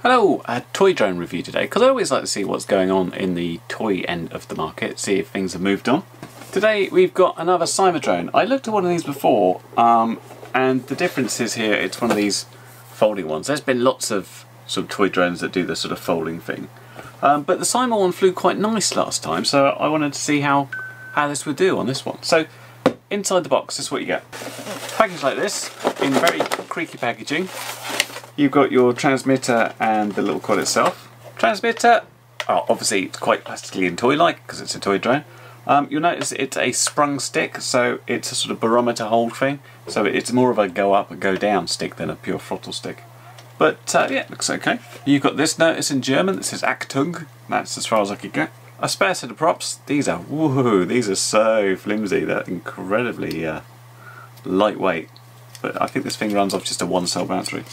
Hello, a toy drone review today, because I always like to see what's going on in the toy end of the market, see if things have moved on. Today we've got another Syma drone. I looked at one of these before, and the difference is here, it's one of these folding ones. There's been lots of sort of toy drones that do the sort of folding thing. But the Syma one flew quite nice last time, so I wanted to see how this would do on this one. So, inside the box, this is what you get. Packaged like this, in very creaky packaging. You've got your transmitter and the little quad itself. Transmitter, obviously it's quite plastically and toy-like because it's a toy drone. You'll notice it's a sprung stick, so it's a sort of barometer hold thing. So it's more of a go up and go down stick than a pure throttle stick. But yeah, it looks okay. You've got this notice in German that says Achtung. That's as far as I could go. A spare set of props. These are, woohoo, these are so flimsy. They're incredibly lightweight. But I think this thing runs off just a 1-cell battery.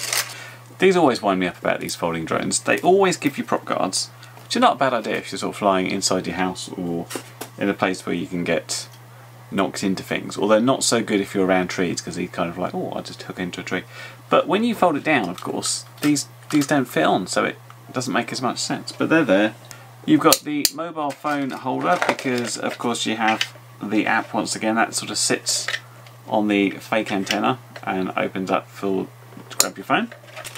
These always wind me up about these folding drones. They always give you prop guards, which are not a bad idea if you're sort of flying inside your house or in a place where you can get knocked into things. Although not so good if you're around trees, because these kind of like, oh, I just hook into a tree. But when you fold it down, of course, these don't fit on, so it doesn't make as much sense. But they're there. You've got the mobile phone holder, because of course you have the app once again. That sort of sits on the fake antenna and opens up to grab your phone.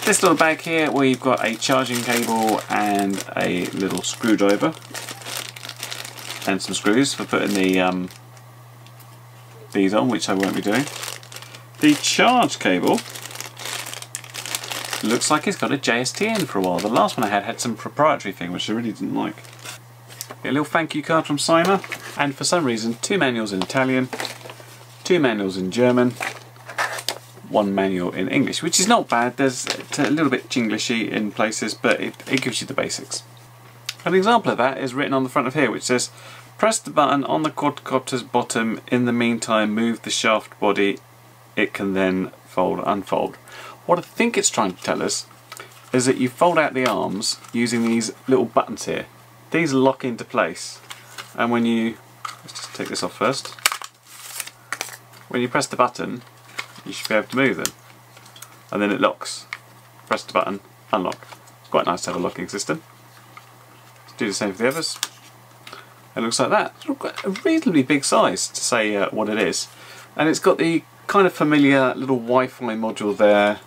This little bag here where you've got a charging cable and a little screwdriver and some screws for putting the these on, which I won't be doing. The charge cable looks like it's got a JST in for a while. The last one I had some proprietary thing which I really didn't like. A little thank you card from Syma, and for some reason 2 manuals in Italian, 2 manuals in German, 1 manual in English, which is not bad. It's a little bit Jinglishy in places, but it gives you the basics. An example of that is written on the front of here, which says, press the button on the quadcopter's bottom, in the meantime move the shaft body, it can then fold unfold. What I think it's trying to tell us is that you fold out the arms using these little buttons here. These lock into place, and when you, let's just take this off first, when you press the button you should be able to move them, and then it locks. Press the button, unlock. It's quite nice to have a locking system. Let's do the same for the others. It looks like that. It's got a reasonably big size to say what it is, and it's got the kind of familiar little Wi-Fi module there,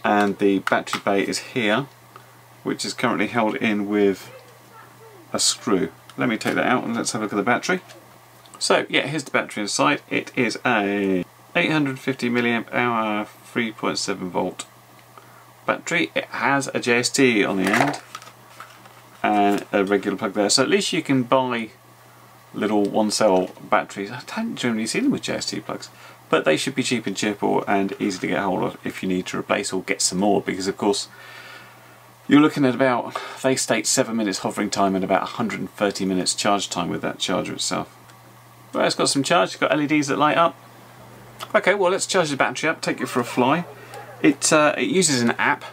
and the battery bay is here, which is currently held in with a screw. Let me take that out and let's have a look at the battery. So yeah, here's the battery inside. It is a 850 milliamp hour 3.7 volt battery. It has a JST on the end and a regular plug there, so at least you can buy little 1-cell batteries. I don't generally see them with JST plugs, but they should be cheap and cheerful and easy to get hold of if you need to replace or get some more, because of course you're looking at about, they state 7 minutes hovering time and about 130 minutes charge time with that charger itself. Well, it's got some charge, it's got LEDs that light up. Okay, well let's charge the battery up, take it for a fly. It uses an app,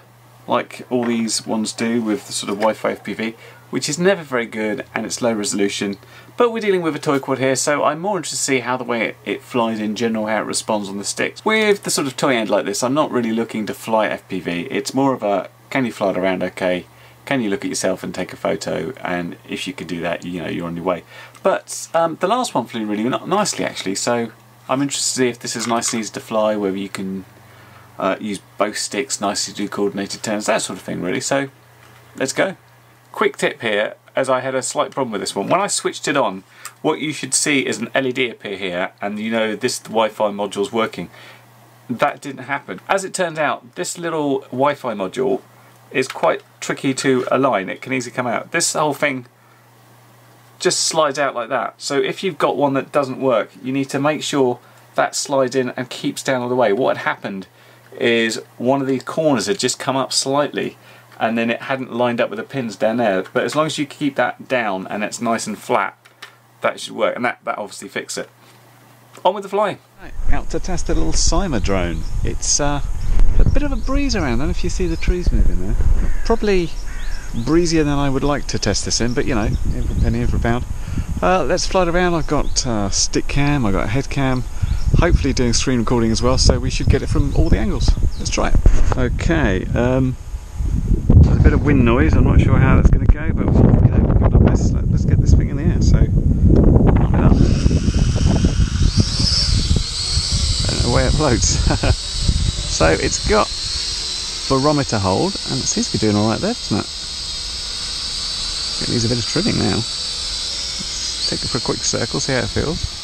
like all these ones do with the sort of Wi-Fi FPV, which is never very good and it's low resolution. But we're dealing with a toy quad here, so I'm more interested to see how the way it flies in general, how it responds on the sticks. With the sort of toy end like this, I'm not really looking to fly FPV. It's more of a, can you fly it around okay? Can you look at yourself and take a photo? And if you can do that, you know, you're on your way. But the last one flew really nicely actually, so I'm interested to see if this is nice and easy to fly, whether you can use both sticks nicely to do coordinated turns, that sort of thing really. So let's go. Quick tip here, as I had a slight problem with this one. When I switched it on, what you should see is an LED appear here, and you know this Wi-Fi module's working. That didn't happen. As it turns out, this little Wi-Fi module is quite tricky to align. It can easily come out. This whole thing just slides out like that. So if you've got one that doesn't work, you need to make sure that slides in and keeps down all the way. What had happened is one of these corners had just come up slightly, and then it hadn't lined up with the pins down there. But as long as you keep that down and it's nice and flat, that should work, and that obviously fixes it. On with the flying. Right, out to test a little Syma drone. It's a bit of a breeze around. I don't know if you see the trees moving there. Probably breezier than I would like to test this in, but you know, in for a penny, in for a pound. Let's fly it around. I've got stick cam, I've got a head cam, hopefully doing screen recording as well, so we should get it from all the angles. Let's try it. Okay, a bit of wind noise. I'm not sure how that's going to go, but you know, we've got our best. Let's get this thing in the air. So, arm it up, and away it floats. So it's got barometer hold, and it seems to be doing all right there, doesn't it? It needs a bit of trimming now. Let's take it for a quick circle, see how it feels.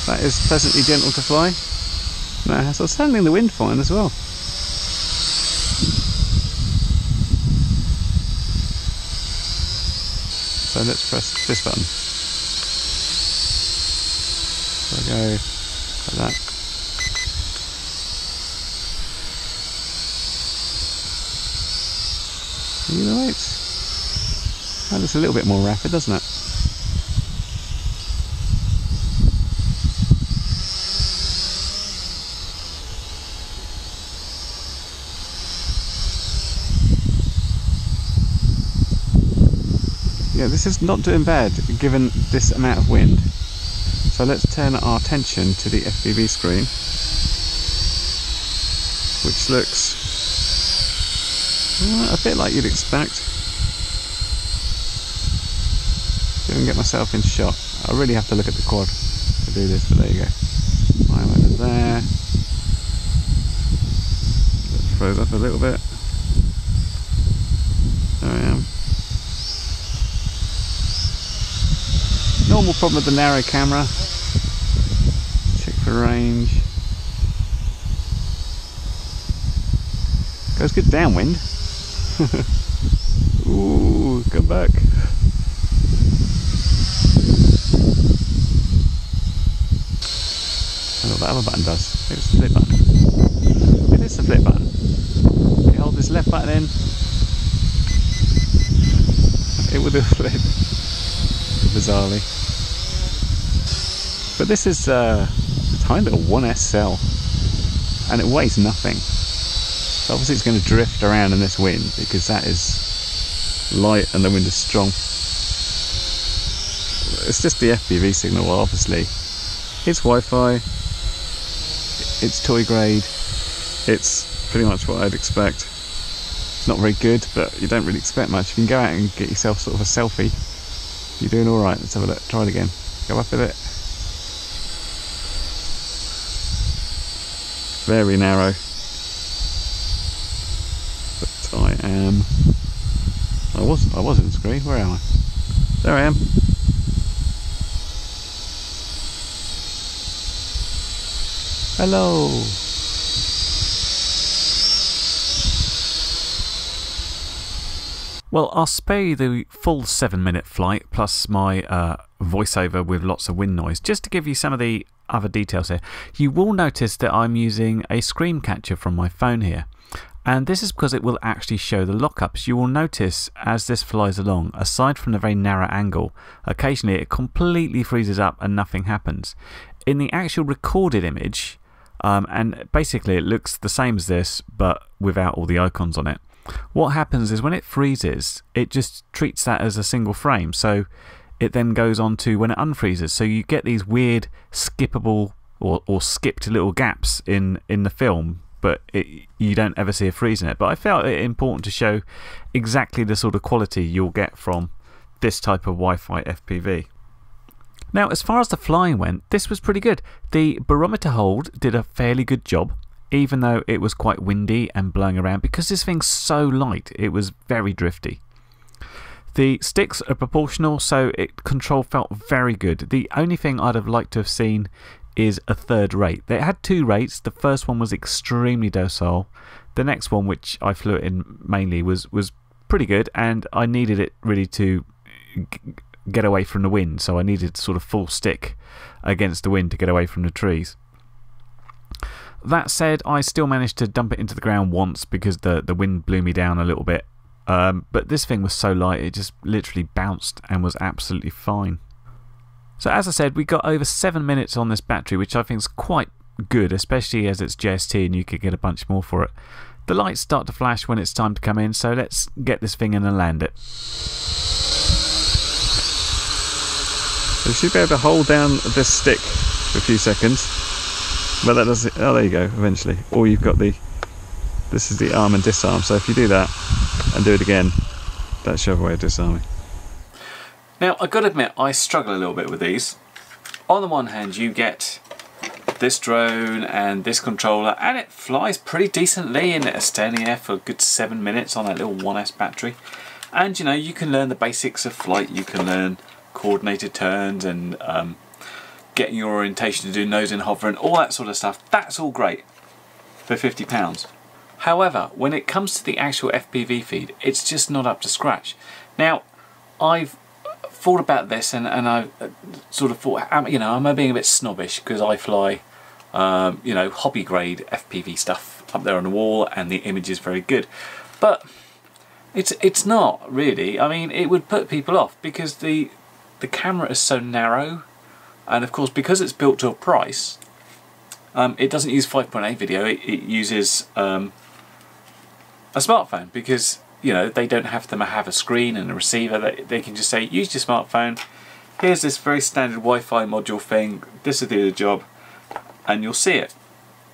That is pleasantly gentle to fly. No, so it's handling the wind fine as well. So let's press this button. So I go like that. See the weights? That looks a little bit more rapid, doesn't it? Yeah, this is not doing bad given this amount of wind. So let's turn our attention to the FPV screen, which looks a bit like you'd expect. See if I can get myself in shot. I really have to look at the quad to do this, but there you go. I'm over there. Let's throw it up a little bit. There I am. Normal problem with the narrow camera. Check for range. Goes good downwind. Ooh, come back. I know what that other button does. It's the flip button. It is the flip button. You hold this left button in, it will do a flip. Bizarrely. But this is a tiny little 1S cell, and it weighs nothing. So obviously it's going to drift around in this wind because that is light and the wind is strong. It's just the FPV signal, obviously. It's Wi-Fi, it's toy grade, it's pretty much what I'd expect. It's not very good, but you don't really expect much. You can go out and get yourself sort of a selfie. You're doing alright. Let's have a look. Try it again. Go up a bit. Very narrow. But I am... I was in the screen. Where am I? There I am. Hello. Well, I'll spare you the full 7-minute flight plus my voiceover with lots of wind noise just to give you some of the other details here. You will notice that I'm using a screen catcher from my phone here, and this is because it will actually show the lockups. You will notice as this flies along, aside from the very narrow angle, occasionally it completely freezes up and nothing happens. In the actual recorded image, and basically it looks the same as this but without all the icons on it. What happens is when it freezes, it just treats that as a single frame, so it then goes on to when it unfreezes. So you get these weird skippable or skipped little gaps in the film, but you don't ever see a freeze in it. But I felt it important to show exactly the sort of quality you'll get from this type of Wi-Fi FPV. Now, as far as the flying went, this was pretty good. The barometer hold did a fairly good job, even though it was quite windy and blowing around. Because this thing's so light, it was very drifty. The sticks are proportional, so control felt very good. The only thing I'd have liked to have seen is a third rate. They had 2 rates. The first one was extremely docile. The next one, which I flew it in mainly, was pretty good, and I needed it really to get away from the wind, so I needed sort of full stick against the wind to get away from the trees. That said, I still managed to dump it into the ground once because the wind blew me down a little bit. But this thing was so light, it just literally bounced and was absolutely fine. So as I said, we got over 7 minutes on this battery, which I think is quite good, especially as it's JST and you could get a bunch more for it. The lights start to flash when it's time to come in, so let's get this thing in and land it. So you should be able to hold down this stick for a few seconds. But that doesn't, oh there you go, eventually. Or you've got the, this is the arm and disarm, so if you do that and do it again, that's your other way of disarming. Now I've got to admit, I struggle a little bit with these. On the one hand you get this drone and this controller, and it flies pretty decently and it'll stay in the air for a good 7 minutes on that little 1S battery. And you know, you can learn the basics of flight, you can learn coordinated turns and getting your orientation to do nose in hover and all that sort of stuff. That's all great for £50. However, when it comes to the actual FPV feed, it's just not up to scratch. Now, I've thought about this and I sort of thought, you know, am I being a bit snobbish because I fly, you know, hobby grade FPV stuff up there on the wall and the image is very good. But it's not really. I mean, it would put people off because the camera is so narrow, and of course because it's built to a price, it doesn't use 5.8 video, it uses a smartphone, because you know they don't have to have a screen and a receiver. They can just say, use your smartphone, here's this very standard Wi-Fi module thing, this will do the job, and you'll see it.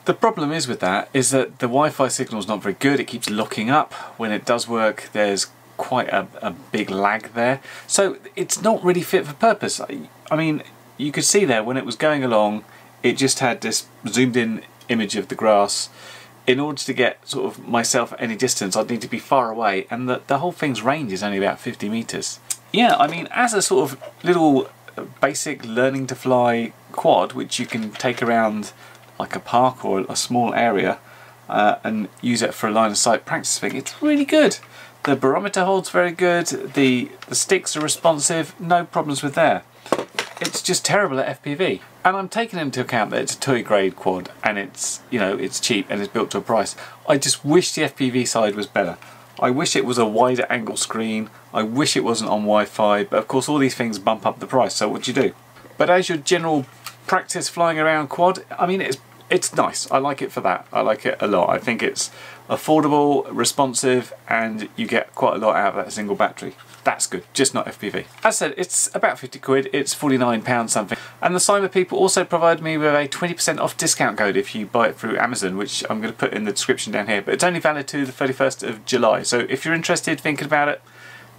The problem is with that is that the Wi-Fi signal is not very good, it keeps locking up. When it does work, there's quite a big lag there, so it's not really fit for purpose. I mean, you could see there when it was going along, it just had this zoomed in image of the grass. In order to get sort of myself at any distance, I'd need to be far away, and the whole thing's range is only about 50 meters. Yeah, I mean, as a sort of little basic learning to fly quad, which you can take around like a park or a small area and use it for a line of sight practice thing, it's really good. The barometer holds very good, the sticks are responsive, no problems with there. It's just terrible at FPV. And I'm taking into account that it's a toy grade quad and it's, you know, it's cheap and it's built to a price. I just wish the FPV side was better. I wish it was a wider angle screen, I wish it wasn't on Wi-Fi, but of course all these things bump up the price, so what do you do? But as your general practice flying around quad, I mean, it's nice. I like it for that. I like it a lot. I think it's affordable, responsive, and you get quite a lot out of that single battery. That's good, just not FPV. As I said, it's about 50 quid, it's £49 something. And the Syma people also provide me with a 20% off discount code if you buy it through Amazon, which I'm going to put in the description down here. But it's only valid to the 31st of July. So if you're interested, thinking about it,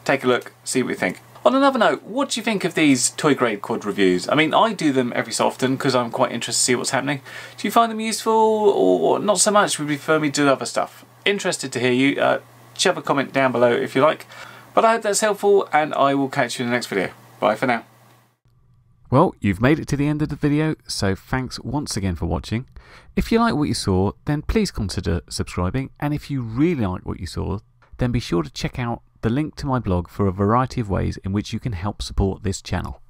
take a look, see what you think. On another note, what do you think of these toy grade quad reviews? I mean, I do them every so often because I'm quite interested to see what's happening. Do you find them useful or not so much? Would you prefer me to do other stuff? Interested to hear you. Shove a comment down below if you like. But I hope that's helpful, and I will catch you in the next video. Bye for now. Well, you've made it to the end of the video, so thanks once again for watching. If you like what you saw, then please consider subscribing, and if you really like what you saw, then be sure to check out the link to my blog for a variety of ways in which you can help support this channel.